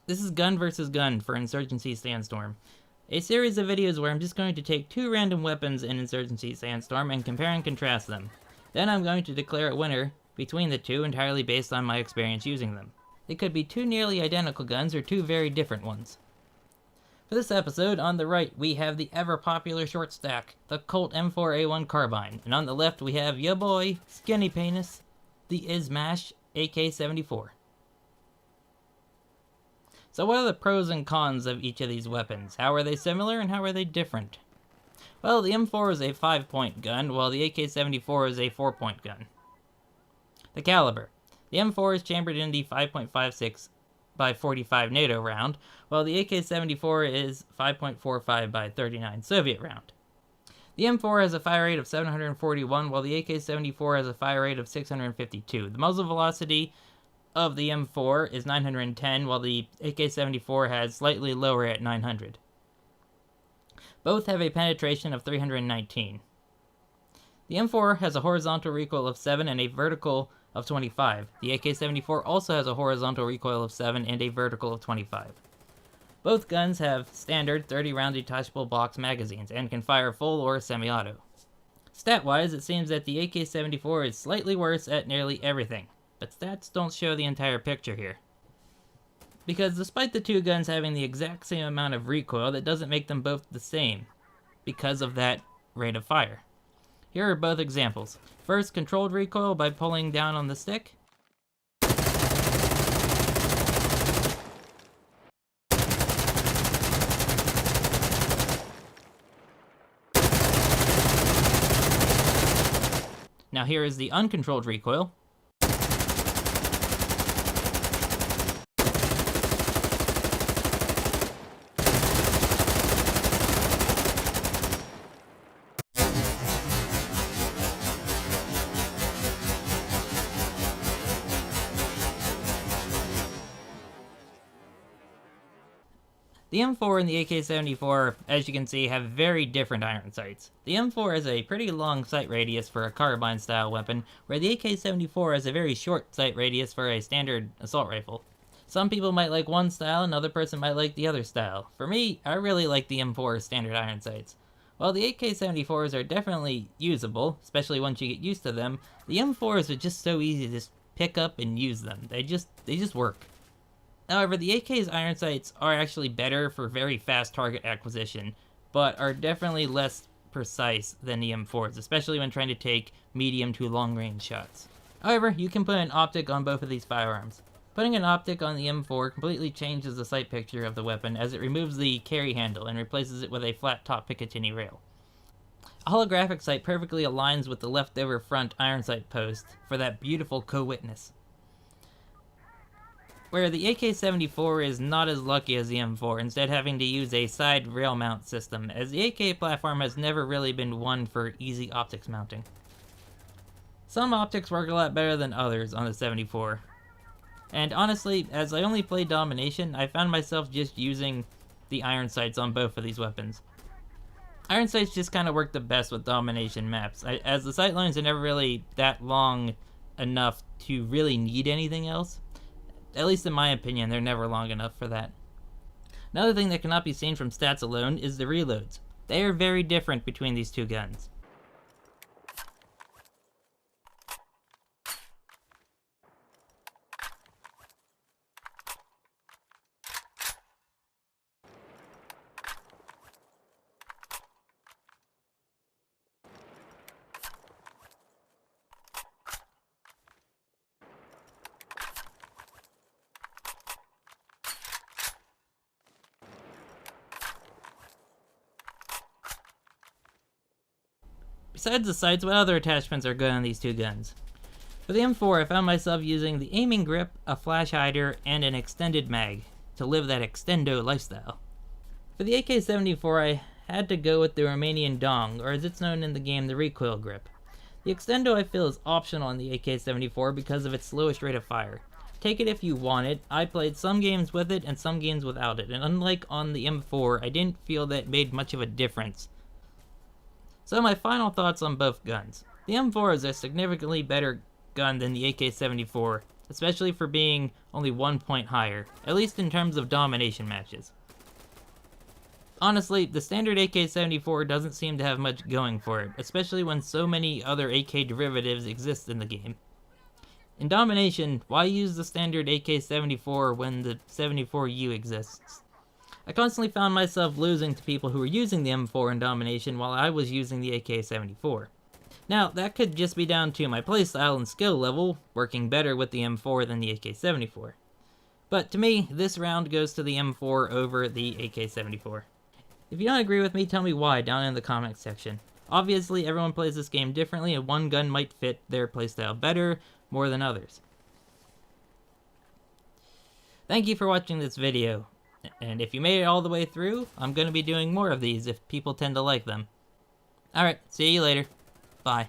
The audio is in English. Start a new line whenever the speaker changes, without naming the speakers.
This is Gun vs. Gun for Insurgency Sandstorm, a series of videos where I'm just going to take two random weapons in Insurgency Sandstorm and compare and contrast them. Then I'm going to declare a winner between the two entirely based on my experience using them. They could be two nearly identical guns or two very different ones. For this episode, on the right we have the ever-popular short stack, the Colt M4a1 carbine, and on the left we have ya boy, skinny penis, the Izmash Ak-74. So what are the pros and cons of each of these weapons? How are they similar and how are they different? Well, the M4 is a 5-point gun, while the Ak-74 is a 4-point gun. The caliber. The M4 is chambered in the 5.56 by 45 NATO round, while the Ak-74 is 5.45 by 39 Soviet round. The M4 has a fire rate of 741, while the Ak-74 has a fire rate of 652. The muzzle velocity of the M4 is 910, while the Ak-74 has slightly lower at 900. Both have a penetration of 319. The M4 has a horizontal recoil of 7 and a vertical of 25. The Ak-74 also has a horizontal recoil of 7 and a vertical of 25. Both guns have standard 30-round detachable box magazines and can fire full or semi-auto. Stat-wise, it seems that the Ak-74 is slightly worse at nearly everything, but stats don't show the entire picture here. Because despite the two guns having the exact same amount of recoil, that doesn't make them both the same, because of that rate of fire. Here are both examples. First, controlled recoil by pulling down on the stick. Now here is the uncontrolled recoil. The M4 and the Ak-74, as you can see, have very different iron sights. The M4 has a pretty long sight radius for a carbine-style weapon, where the Ak-74 has a very short sight radius for a standard assault rifle. Some people might like one style, another person might like the other style. For me, I really like the M4's standard iron sights. While the Ak-74s are definitely usable, especially once you get used to them, the M4s are just so easy to just pick up and use them. They just work. However, the AK's iron sights are actually better for very fast target acquisition, but are definitely less precise than the M4's, especially when trying to take medium to long range shots. However, you can put an optic on both of these firearms. Putting an optic on the M4 completely changes the sight picture of the weapon, as it removes the carry handle and replaces it with a flat top Picatinny rail. A holographic sight perfectly aligns with the leftover front iron sight post for that beautiful co-witness. Where the Ak-74 is not as lucky as the M4, instead having to use a side rail mount system, as the AK platform has never really been one for easy optics mounting. Some optics work a lot better than others on the 74. And honestly, as I only play Domination, I found myself just using the iron sights on both of these weapons. Iron sights just kind of work the best with Domination maps, as the sight lines are never really that long enough to really need anything else. At least in my opinion, they're never long enough for that. Another thing that cannot be seen from stats alone is the reloads. They are very different between these two guns. Besides the sights, what other attachments are good on these two guns? For the M4, I found myself using the aiming grip, a flash hider, and an extended mag to live that extendo lifestyle. For the Ak-74, I had to go with the Romanian dong, or as it's known in the game, the recoil grip. The extendo I feel is optional on the Ak-74 because of its slowest rate of fire. Take it if you want it. I played some games with it and some games without it, and unlike on the M4, I didn't feel that it made much of a difference. So my final thoughts on both guns. The M4 is a significantly better gun than the Ak-74, especially for being only 1 point higher, at least in terms of domination matches. Honestly, the standard AK-74 doesn't seem to have much going for it, especially when so many other AK derivatives exist in the game. In domination, why use the standard AK-74 when the 74U exists? I constantly found myself losing to people who were using the M4 in domination while I was using the AK-74. Now, that could just be down to my playstyle and skill level, working better with the M4 than the AK-74. But to me, this round goes to the M4 over the AK-74. If you don't agree with me, tell me why down in the comments section. Obviously, everyone plays this game differently, and one gun might fit their playstyle better, more than others. Thank you for watching this video, and if you made it all the way through, I'm going to be doing more of these if people tend to like them. Alright, see you later. Bye.